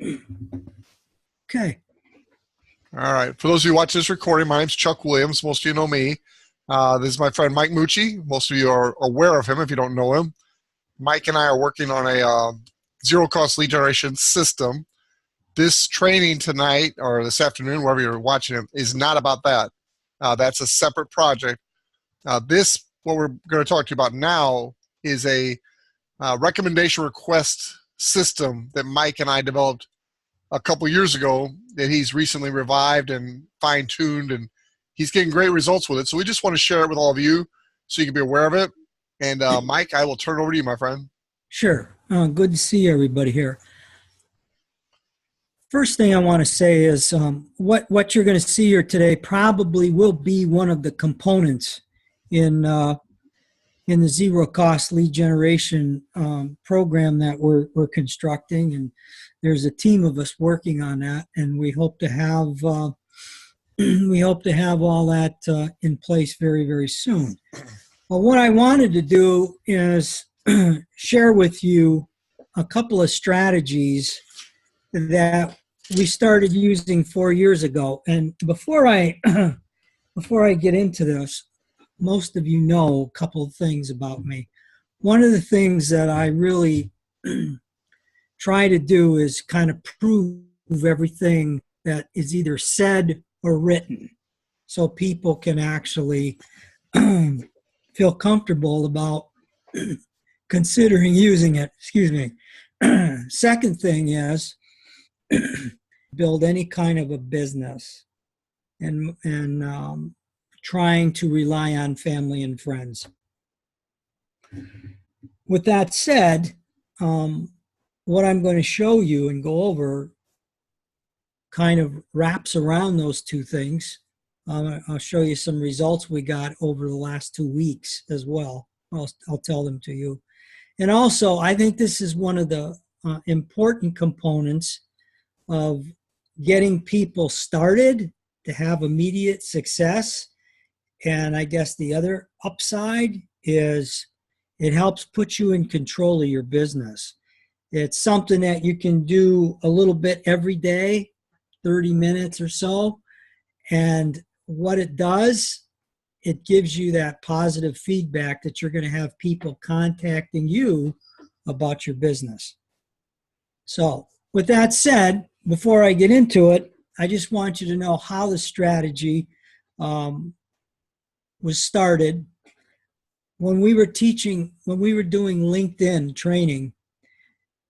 Okay. All right. For those of you watching this recording, my name's Chuck Williams. Most of you know me. This is my friend Mike Mucci. Most of you are aware of him if you don't know him. Mike and I are working on a zero-cost lead generation system. This training tonight, or this afternoon, wherever you're watching it, is not about that. That's a separate project. What we're going to talk to you about now, is a recommendation request system that Mike and I developed a couple years ago that he's recently revived and fine-tuned, and he's getting great results with it. So we just want to share it with all of you so you can be aware of it. And Mike, I will turn it over to you, my friend. Sure. Good to see everybody here. First thing I want to say is what you're going to see here today probably will be one of the components in the zero-cost lead generation program that we're constructing, and there's a team of us working on that, and we hope to have all that in place very, very soon. But what I wanted to do is share with you a couple of strategies that we started using 4 years ago. And before I get into this, most of you know a couple of things about me. One of the things that I really try to do is kind of prove everything that is either said or written, so people can actually feel comfortable about considering using it. Excuse me. Second thing is build any kind of a business and trying to rely on family and friends. With that said, what I'm going to show you and go over kind of wraps around those two things. I'll show you some results we got over the last 2 weeks as well. I'll tell them to you. And also, I think this is one of the important components of getting people started to have immediate success. And I guess the other upside is it helps put you in control of your business. It's something that you can do a little bit every day, 30 minutes or so. And what it does, it gives you that positive feedback that you're going to have people contacting you about your business. So with that said, before I get into it, I just want you to know how the strategy was started. When we were doing LinkedIn training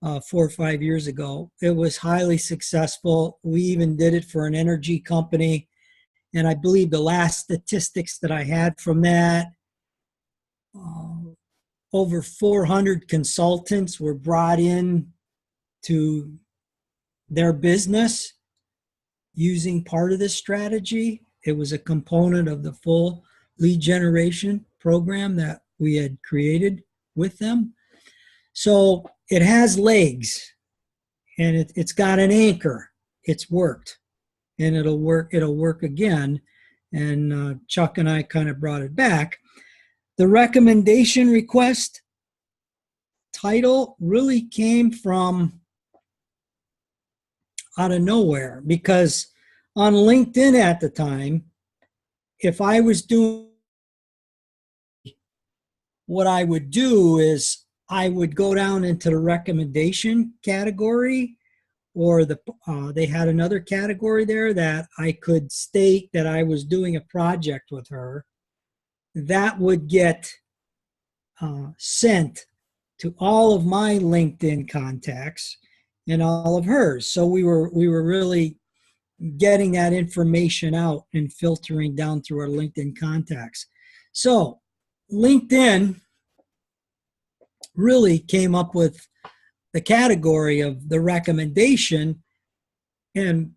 4 or 5 years ago, it was highly successful. We even did it for an energy company. And I believe the last statistics that I had from that, over 400 consultants were brought in to their business using part of this strategy. It was a component of the full lead generation program that we had created with them. So it has legs, and it's got an anchor. It's worked, and it'll work again. And Chuck and I kind of brought it back. The recommendation request title really came from out of nowhere, because on LinkedIn at the time, if I was doing, what I would do is I would go down into the recommendation category, or they had another category there that I could state that I was doing a project with her. That would get sent to all of my LinkedIn contacts and all of hers. So we were really getting that information out and filtering down through our LinkedIn contacts. So LinkedIn really came up with the category of the recommendation, and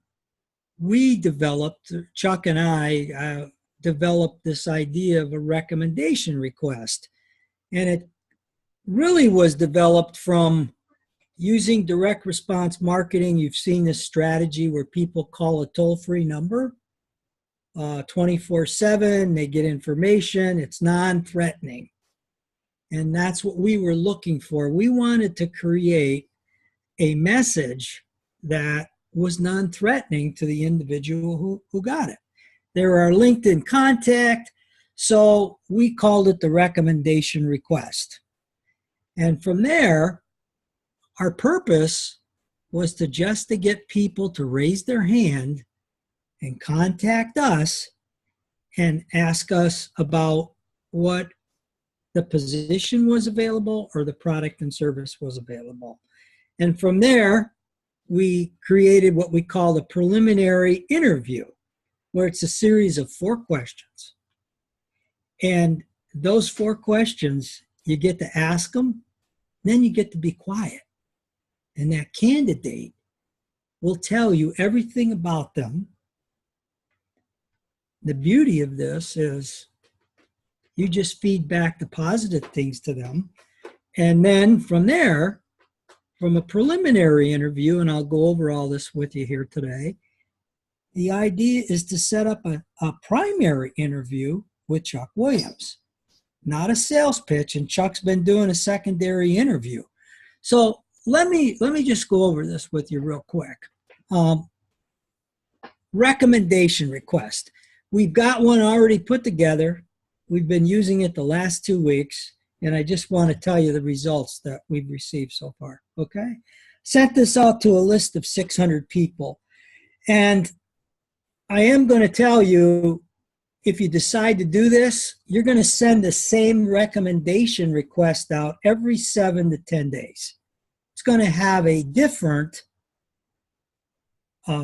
Chuck and I developed this idea of a recommendation request. And it really was developed from using direct response marketing. You've seen this strategy where people call a toll-free number 24/7. They get information. It's non-threatening. And that's what we were looking for. We wanted to create a message that was non-threatening to the individual who got it. They were our LinkedIn contact, so we called it the recommendation request. And from there, our purpose was to get people to raise their hand and contact us and ask us about what the position was available or the product and service was available. And from there, we created what we call the preliminary interview, where it's a series of 4 questions. And those 4 questions, you get to ask them, then you get to be quiet. And that candidate will tell you everything about them. The beauty of this is you just feed back the positive things to them. And then from there, from a preliminary interview, and I'll go over all this with you here today, the idea is to set up a primary interview with Chuck Williams, not a sales pitch, and Chuck's been doing a secondary interview. So let me just go over this with you real quick. Recommendation request. We've got one already put together. We've been using it the last 2 weeks, and I just want to tell you the results that we've received so far, okay? Sent this out to a list of 600 people. And I am going to tell you, if you decide to do this, you're going to send the same recommendation request out every 7 to 10 days. It's going to have a different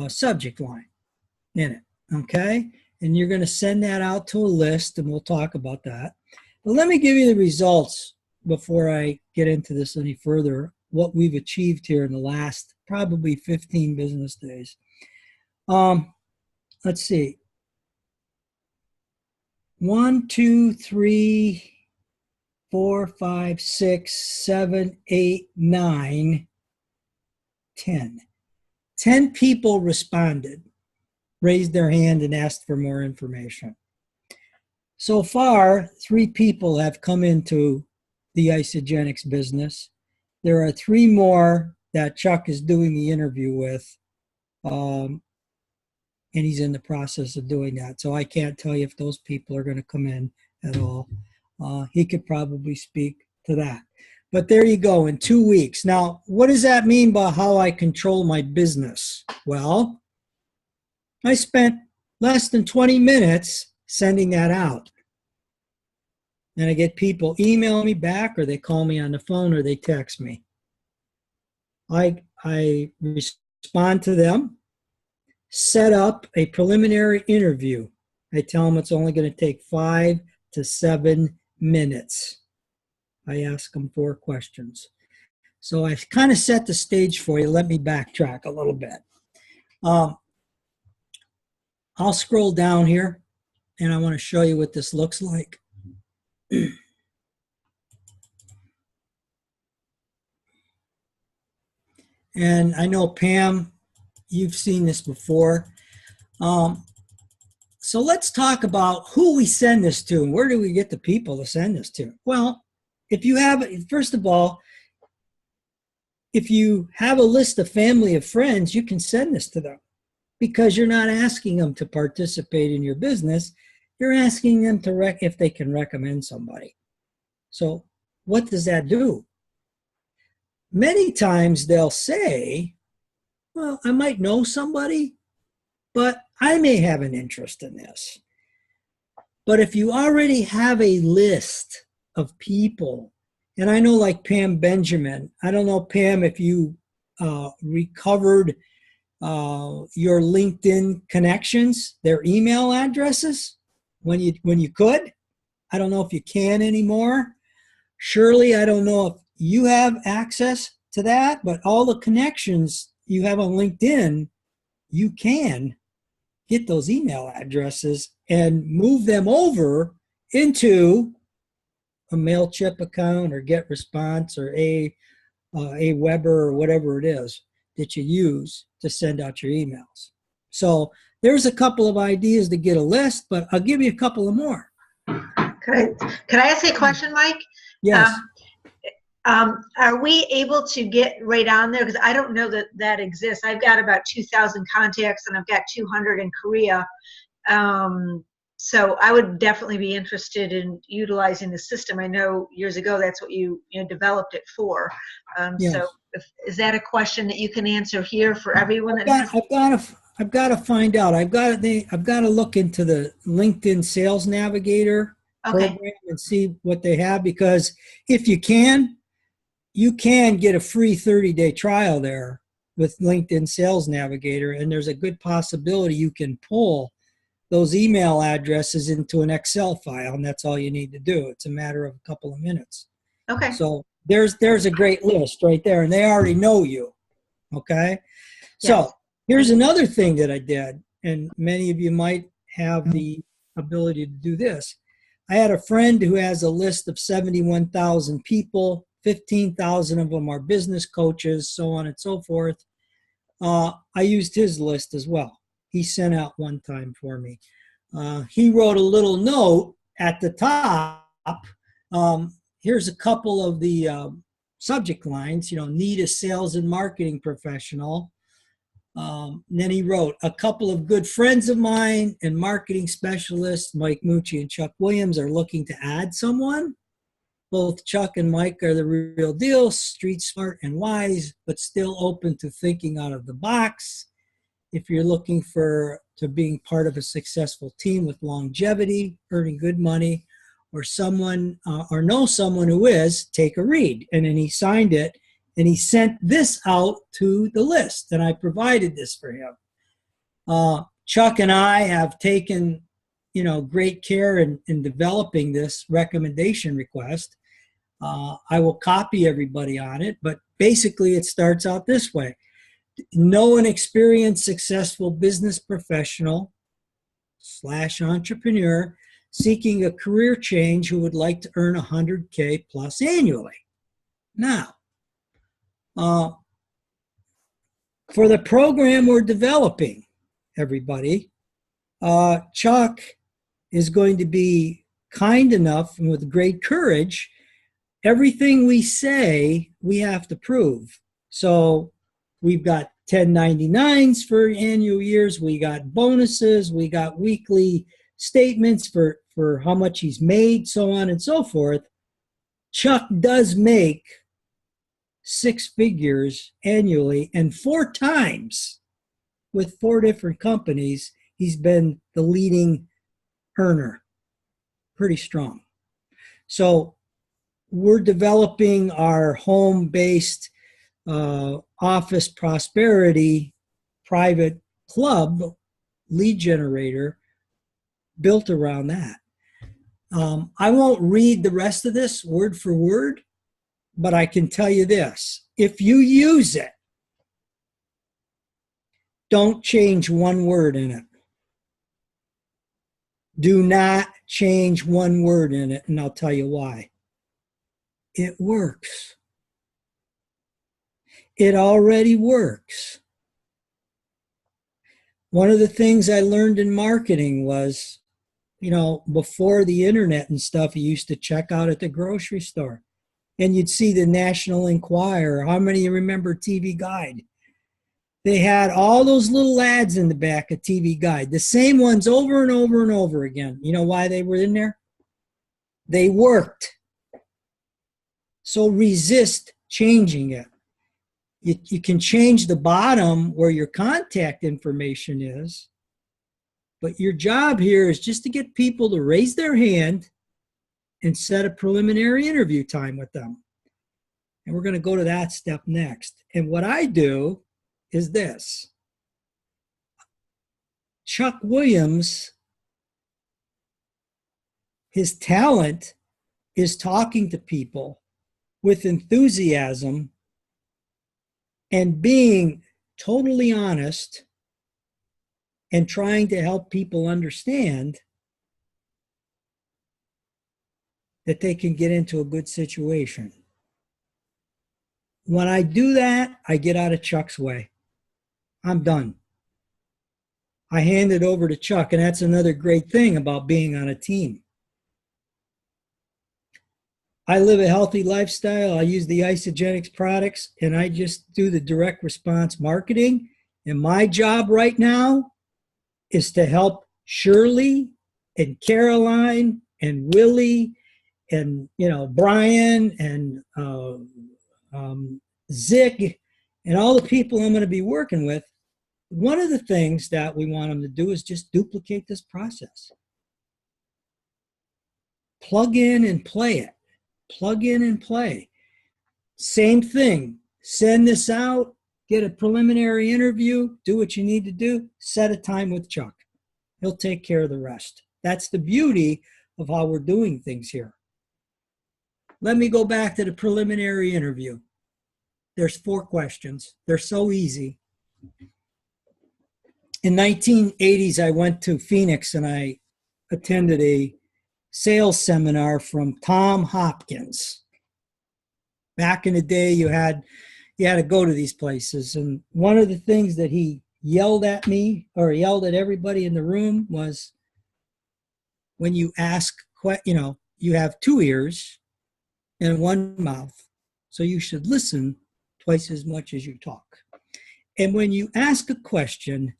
subject line in it, okay? And you're going to send that out to a list, and we'll talk about that. But let me give you the results before I get into this any further, what we've achieved here in the last probably 15 business days. Let's see. 1, 2, 3, 4, 5, 6, 7, 8, 9, 10. 10 people responded, raised their hand, and asked for more information. So far, 3 people have come into the Isagenix business. There are 3 more that Chuck is doing the interview with, and he's in the process of doing that. So I can't tell you if those people are going to come in at all. He could probably speak to that. But there you go, in 2 weeks. Now, what does that mean by how I control my business? Well, I spent less than 20 minutes sending that out. And I get people email me back, or they call me on the phone, or they text me. I respond to them, set up a preliminary interview. I tell them it's only going to take 5 to 7 minutes. I ask them 4 questions. So I kind of set the stage for you. Let me backtrack a little bit. I'll scroll down here, and I want to show you what this looks like. And I know, Pam, you've seen this before. So let's talk about who we send this to and where do we get the people to send this to. Well, if you have, first of all, if you have a list of family of friends, you can send this to them, because you're not asking them to participate in your business. You're asking them to if they can recommend somebody. So what does that do? Many times they'll say, well, I might know somebody, but I may have an interest in this. But if you already have a list of people, and I know, like Pam Benjamin, I don't know, Pam, if you recovered your LinkedIn connections, their email addresses when you could. I don't know if you can anymore. Shirley, I don't know if you have access to that, but all the connections you have on LinkedIn, you can get those email addresses and move them over into a MailChimp account or GetResponse or a Weber or whatever it is that you use to send out your emails. So there's a couple of ideas to get a list, but I'll give you a couple of more. Could I ask you a question, Mike? Yes. Are we able to get right on there? Because I don't know that that exists. I've got about 2,000 contacts, and I've got 200 in Korea. So I would definitely be interested in utilizing the system. I know years ago that's what you developed it for. Yes. So is that a question that you can answer here for everyone? I've got to find out. I've got to look into the LinkedIn Sales Navigator program and see what they have, because if you can get a free 30-day trial there with LinkedIn Sales Navigator, and there's a good possibility you can pull those email addresses into an Excel file, and that's all you need to do. It's a matter of a couple of minutes. Okay. So there's a great list right there, and they already know you. Okay. So Yes. here's another thing that I did, and many of you might have the ability to do this. I had a friend who has a list of 71,000 people, 15,000 of them are business coaches, so on and so forth. I used his list as well. He sent out one time for me. He wrote a little note at the top. Here's a couple of the subject lines, need a sales and marketing professional. Then he wrote, a couple of good friends of mine and marketing specialists, Mike Mucci and Chuck Williams, are looking to add someone. Both Chuck and Mike are the real deal, street smart and wise, but still open to thinking out of the box. If you're looking to being part of a successful team with longevity, earning good money, or someone or know someone who is, take a read. And then he signed it, and he sent this out to the list, and I provided this for him. Chuck and I have taken, great care in developing this recommendation request. I will copy everybody on it, but basically it starts out this way. Know an experienced, successful business professional / entrepreneur seeking a career change who would like to earn $100K plus annually. Now, for the program we're developing, everybody, Chuck is going to be kind enough and with great courage. Everything we say, we have to prove. So we've got 1099s for annual years. We got bonuses. We got weekly statements for how much he's made, so on and so forth. Chuck does make 6 figures annually, and 4 times with 4 different companies, he's been the leading earner. Pretty strong. So we're developing our home-based office prosperity private club lead generator built around that. I won't read the rest of this word for word, but I can tell you this. If you use it, don't change one word in it. Do not change one word in it, and I'll tell you why. It works. It already works. One of the things I learned in marketing was, before the internet and stuff, you used to check out at the grocery store and you'd see the National Enquirer. How many of you remember TV Guide? They had all those little ads in the back of TV Guide, the same ones over and over and over again. You know why they were in there? They worked. So resist changing it. You can change the bottom where your contact information is, but your job here is just to get people to raise their hand and set a preliminary interview time with them. And we're going to go to that step next. And what I do is this. Chuck Williams, his talent is talking to people with enthusiasm and being totally honest and trying to help people understand that they can get into a good situation. When I do that, I get out of Chuck's way. I'm done. I hand it over to Chuck, and that's another great thing about being on a team. I live a healthy lifestyle. I use the Isagenix products, and I just do the direct response marketing. And my job right now is to help Shirley and Caroline and Willie and, you know, Brian and Zig and all the people I'm going to be working with. One of the things that we want them to do is just duplicate this process. Plug in and play it. Plug in and play. Same thing. Send this out, get a preliminary interview, do what you need to do, set a time with Chuck. He'll take care of the rest. That's the beauty of how we're doing things here. Let me go back to the preliminary interview. There's 4 questions. They're so easy. In 1980s, I went to Phoenix and I attended a sales seminar from Tom Hopkins. Back in the day, you had to go to these places. And one of the things that he yelled at me or yelled at everybody in the room was, when you ask, you know, you have 2 ears and 1 mouth. So you should listen twice as much as you talk. And when you ask a question,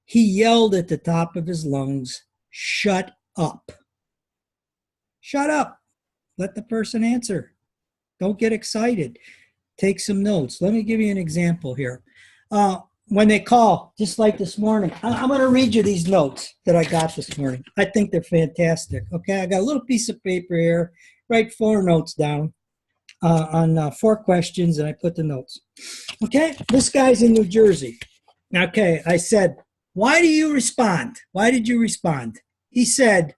he yelled at the top of his lungs, "Shut up. Shut up. Let the person answer. Don't get excited. Take some notes." Let me give you an example here. When they call, just like this morning, I'm going to read you these notes that I got this morning. I think they're fantastic. Okay, I got a little piece of paper here. Write 4 notes down on 4 questions, and I put the notes. Okay, this guy's in New Jersey. Okay, I said, "Why do you respond? Why did you respond?" He said,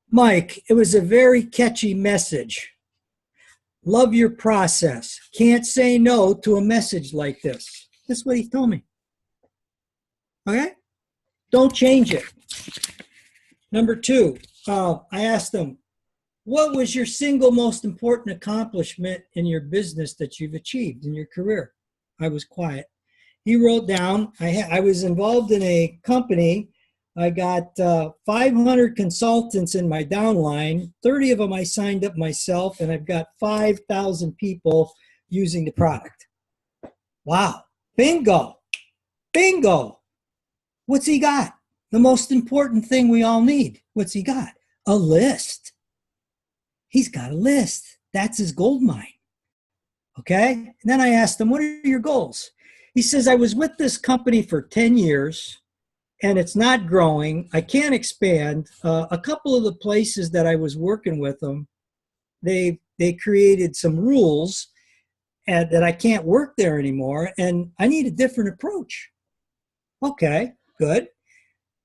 "Mike, it was a very catchy message. Love your process. Can't say no to a message like this." That's what he told me. Okay? Don't change it. Number 2, I asked him, "What was your single most important accomplishment in your business that you've achieved in your career?" I was quiet. He wrote down, I was involved in a company. I got 500 consultants in my downline. 30 of them I signed up myself, and I've got 5,000 people using the product. Wow. Bingo. Bingo. What's he got? The most important thing we all need. What's he got? A list. He's got a list. That's his gold mine. Okay? And then I asked him, "What are your goals?" He says, "I was with this company for 10 years. And it's not growing. I can't expand. A couple of the places that I was working with them, they created some rules that I can't work there anymore, and I need a different approach." Okay, good.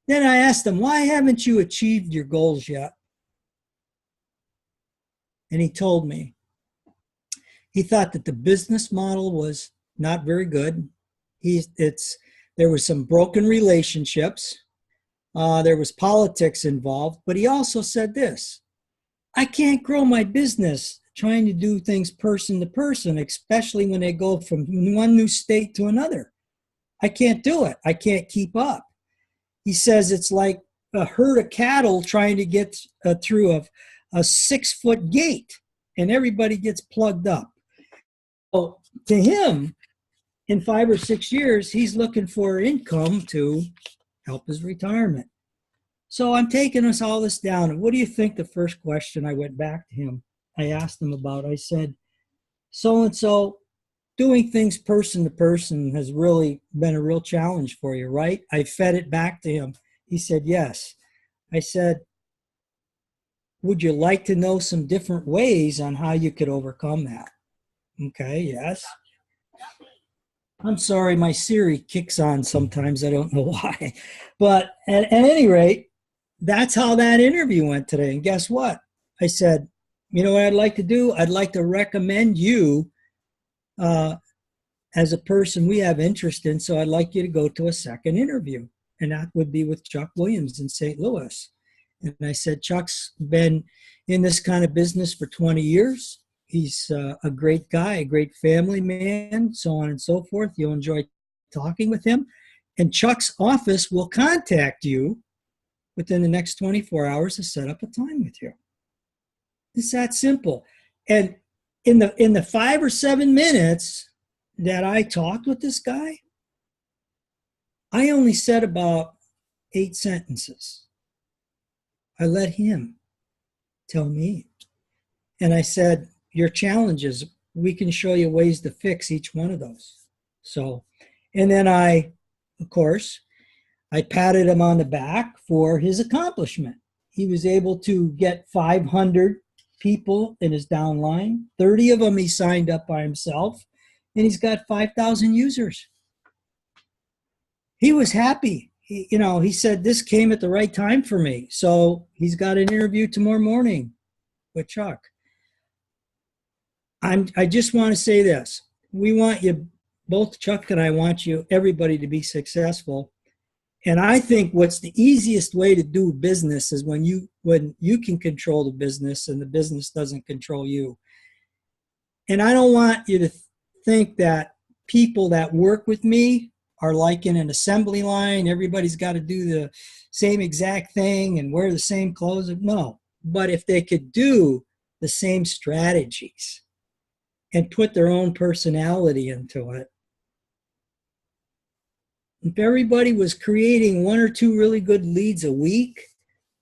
Then I asked him, "Why haven't you achieved your goals yet?" And he told me he thought that the business model was not very good. There was some broken relationships. There was politics involved. But he also said this: "I can't grow my business trying to do things person to person, especially when they go from one new state to another. I can't do it. I can't keep up." He says it's like a herd of cattle trying to get through a 6-foot gate, and everybody gets plugged up. So to him, in 5 or 6 years, he's looking for income to help his retirement. So I'm taking us all this down. And what do you think the first question I went back to him, I asked him about? I said, "So-and-so, doing things person to person has really been a real challenge for you, right?" I fed it back to him. He said, "Yes." I said, "Would you like to know some different ways on how you could overcome that?" Okay, yes. I'm sorry, my Siri kicks on sometimes. I don't know why. But at any rate, that's how that interview went today. And guess what? I said, "You know what I'd like to do? I'd like to recommend you as a person we have interest in. So I'd like you to go to a second interview." And that would be with Chuck Williams in St. Louis. And I said, "Chuck's been in this kind of business for 20 years. He's a great guy, a great family man, so on and so forth. You'll enjoy talking with him. And Chuck's office will contact you within the next 24 hours to set up a time with you." It's that simple. And in the 5 or 7 minutes that I talked with this guy, I only said about 8 sentences. I let him tell me. And I said, your challenges, we can show you ways to fix each one of those. So, and then of course, I patted him on the back for his accomplishment. He was able to get 500 people in his downline. 30 of them he signed up by himself, and he's got 5,000 users. He was happy. He said, this came at the right time for me. So he's got an interview tomorrow morning with Chuck. I just want to say this. We want you, both Chuck and I want you, everybody to be successful. And I think what's the easiest way to do business is when you can control the business and the business doesn't control you. And I don't want you to think that people that work with me are like in an assembly line. Everybody's got to do the same exact thing and wear the same clothes. No. But if they could do the same strategies and put their own personality into it, if everybody was creating 1 or 2 really good leads a week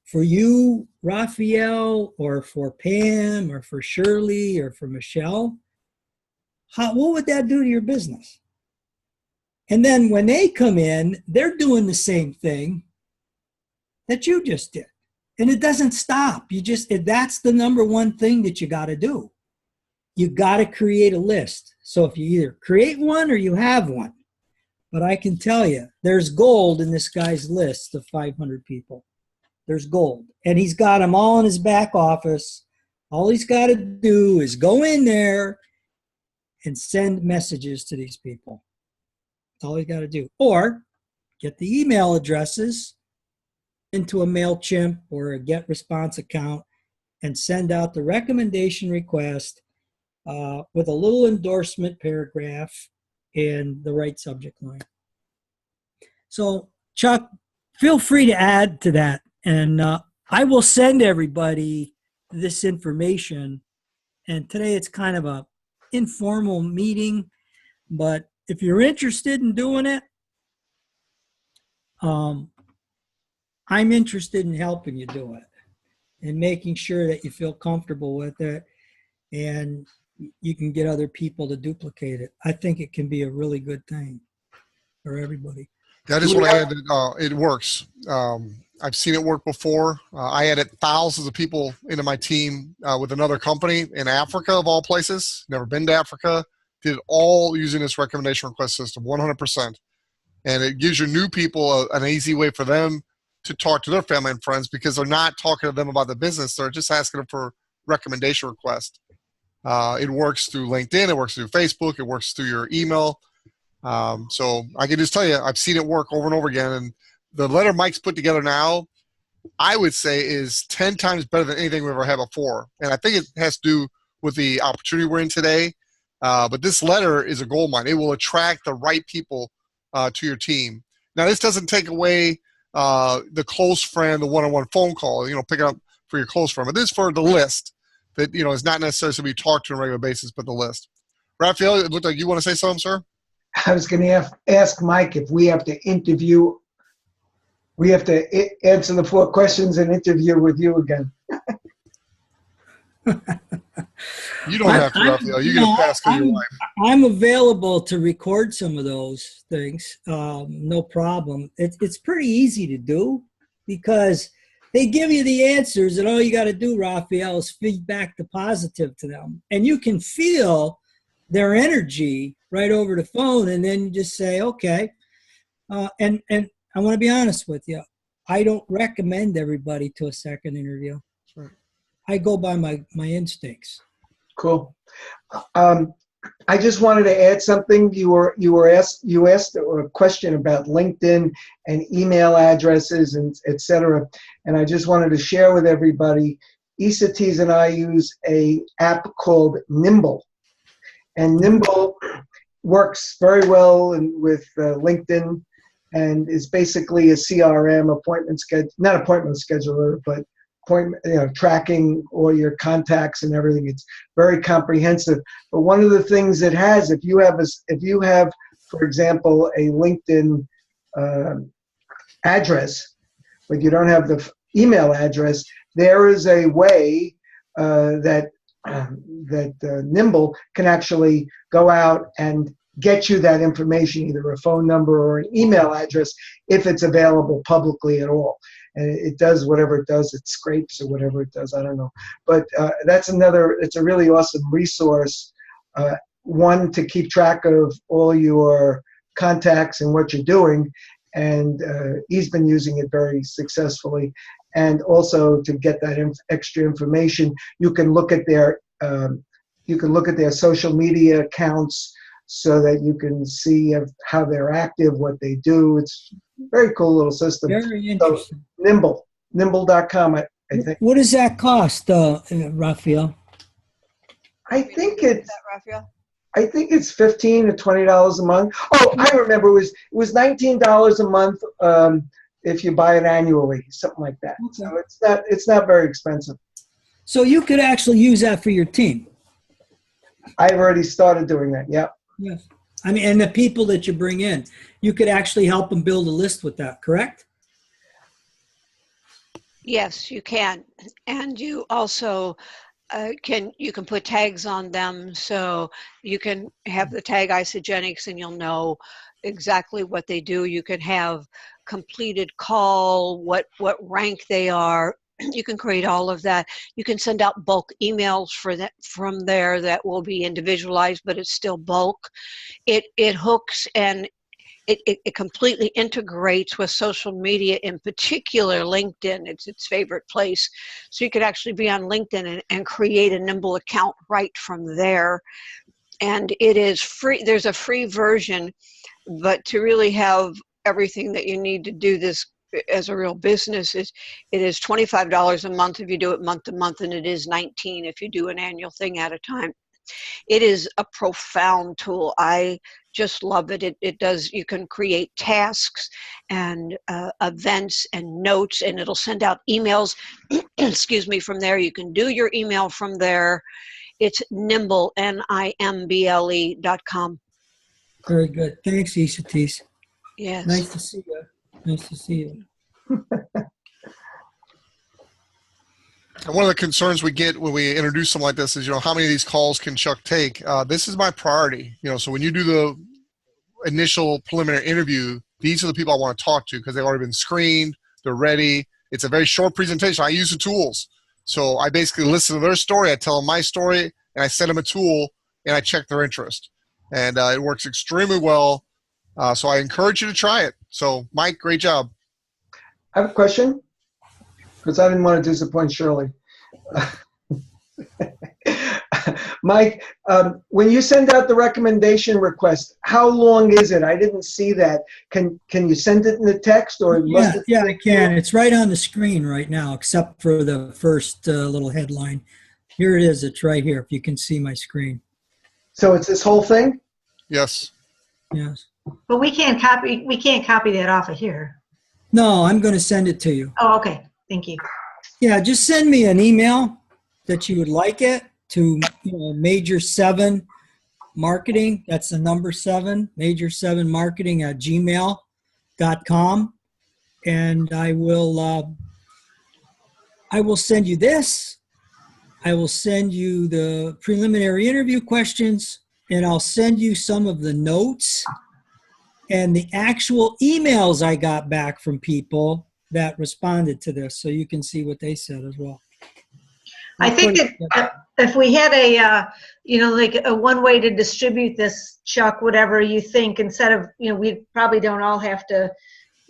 for you, Raphael, or for Pam, or for Shirley, or for Michelle, what would that do to your business? And then when they come in, they're doing the same thing that you just did. And it doesn't stop. That's the number one thing that you got to do. You got to create a list. So if you either create one or you have one. But I can tell you, there's gold in this guy's list of 500 people. There's gold. And he's got them all in his back office. All he's got to do is go in there and send messages to these people. That's all he's got to do. Or get the email addresses into a MailChimp or a GetResponse account and send out the recommendation request with a little endorsement paragraph and the right subject line. So, Chuck, feel free to add to that. And I will send everybody this information. And today it's kind of a informal meeting. But if you're interested in doing it, I'm interested in helping you do it and making sure that you feel comfortable with it and you can get other people to duplicate it. I think it can be a really good thing for everybody. That is what I added. It works. I've seen it work before. I added thousands of people into my team with another company in Africa, of all places. Never been to Africa. Did it all using this recommendation request system, 100%. And it gives your new people an easy way for them to talk to their family and friends because they're not talking to them about the business. They're just asking them for recommendation request. It works through LinkedIn. It works through Facebook. It works through your email. So I can just tell you, I've seen it work over and over again. And the letter Mike's put together now, I would say is 10 times better than anything we've ever had before. And I think it has to do with the opportunity we're in today. But this letter is a gold mine. It will attract the right people to your team. Now, this doesn't take away the close friend, the one-on-one phone call, pick up for your close friend. But this is for the list that, is not necessarily to be talked to on a regular basis, but the list. Raphael, it looked like you want to say something, sir? I was going to ask Mike if we have to interview. We have to answer the 4 questions and interview with you again. You don't have to, Raphael. You get a pass because your wife. I'm available to record some of those things. No problem. It's pretty easy to do because they give you the answers, and all you got to do, Raphael, is feed back the positive to them. And you can feel their energy right over the phone, and then you just say, okay. And I want to be honest with you. I don't recommend everybody to a second interview. I go by my instincts. Cool. I just wanted to add something. You asked a question about LinkedIn and email addresses and et cetera. And I just wanted to share with everybody, Isagenex and I use a app called Nimble. And Nimble works very well with LinkedIn and is basically a CRM, not appointment scheduler, but appointment, tracking all your contacts and everything. It's very comprehensive. But one of the things it has, if you have, for example, a LinkedIn address, but you don't have the email address, there is a way that Nimble can actually go out and get you that information, either a phone number or an email address, if it's available publicly at all. And it does whatever it does. It scrapes or whatever it does. I don't know. But it's a really awesome resource. One, to keep track of all your contacts and what you're doing. And he's been using it very successfully. And also to get that extra information, you can look at their social media accounts, so that you can see how they're active, what they do. It's a very cool little system. Very interesting. So, nimble.com, I think. What does that cost, Raphael? I think it's $15 to $20 a month. Oh, I remember it was $19 a month if you buy it annually, something like that. Okay. So it's not very expensive. So you could actually use that for your team. I've already started doing that. Yeah. Yes. I mean, and the people that you bring in, you could actually help them build a list with that, correct? Yes, you can. And you also can put tags on them, so you can have the tag Isagenix and you'll know exactly what they do. You can have completed call, what rank they are. You can create all of that. You can send out bulk emails from there that will be individualized, but it's still bulk. It hooks and it completely integrates with social media, in particular LinkedIn. It's its favorite place. So you could actually be on LinkedIn and create a Nimble account right from there. And it is free. There's a free version, but to really have everything that you need to do this as a real business, it is $25 a month if you do it month to month, and it is $19 if you do an annual thing at a time. It is a profound tool. I just love it. It does, you can create tasks and events and notes, and it'll send out emails, excuse me, from there. You can do your email from there. It's Nimble, NIMBLE.com. Very good. Thanks, Isatis. Yes. Nice to see you. Nice to see you. And one of the concerns we get when we introduce something like this is, how many of these calls can Chuck take? This is my priority. So when you do the initial preliminary interview, these are the people I want to talk to because they've already been screened. They're ready. It's a very short presentation. I use the tools. So I basically listen to their story. I tell them my story, and I send them a tool, and I check their interest. And it works extremely well. So I encourage you to try it. So, Mike, great job. I have a question, because I didn't want to disappoint Shirley. Mike, when you send out the recommendation request, how long is it? I didn't see that. Can you send it in the text, or yeah, I can. It's right on the screen right now, except for the first little headline. Here it is. It's right here. If you can see my screen. So it's this whole thing? Yes. Yes. But we can't copy that off of here. No, I'm going to send it to you. Oh, okay. Thank you. Yeah, just send me an email that you would like it to Major 7 Marketing. That's the number 7, Major 7 Marketing at gmail.com. And I will send you this. I will send you the preliminary interview questions, and I'll send you some of the notes and the actual emails I got back from people that responded to this, so you can see what they said as well. I think if we had like a one way to distribute this, Chuck, whatever you think, instead of, we probably don't all have to,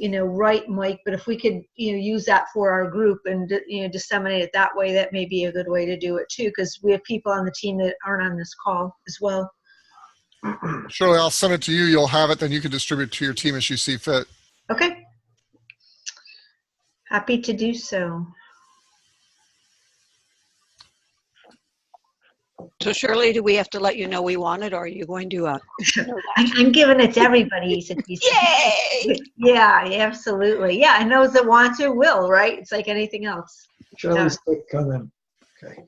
write Mike, but if we could, use that for our group and, disseminate it that way, that may be a good way to do it too, because we have people on the team that aren't on this call as well. Shirley, I'll send it to you. You'll have it, then you can distribute to your team as you see fit. Okay. Happy to do so. So Shirley, do we have to let you know we want it, or are you going to? I'm giving it to everybody. Yay! Yeah, absolutely. Yeah, and those that want to will, right? It's like anything else. Charlie's quick on them. Okay.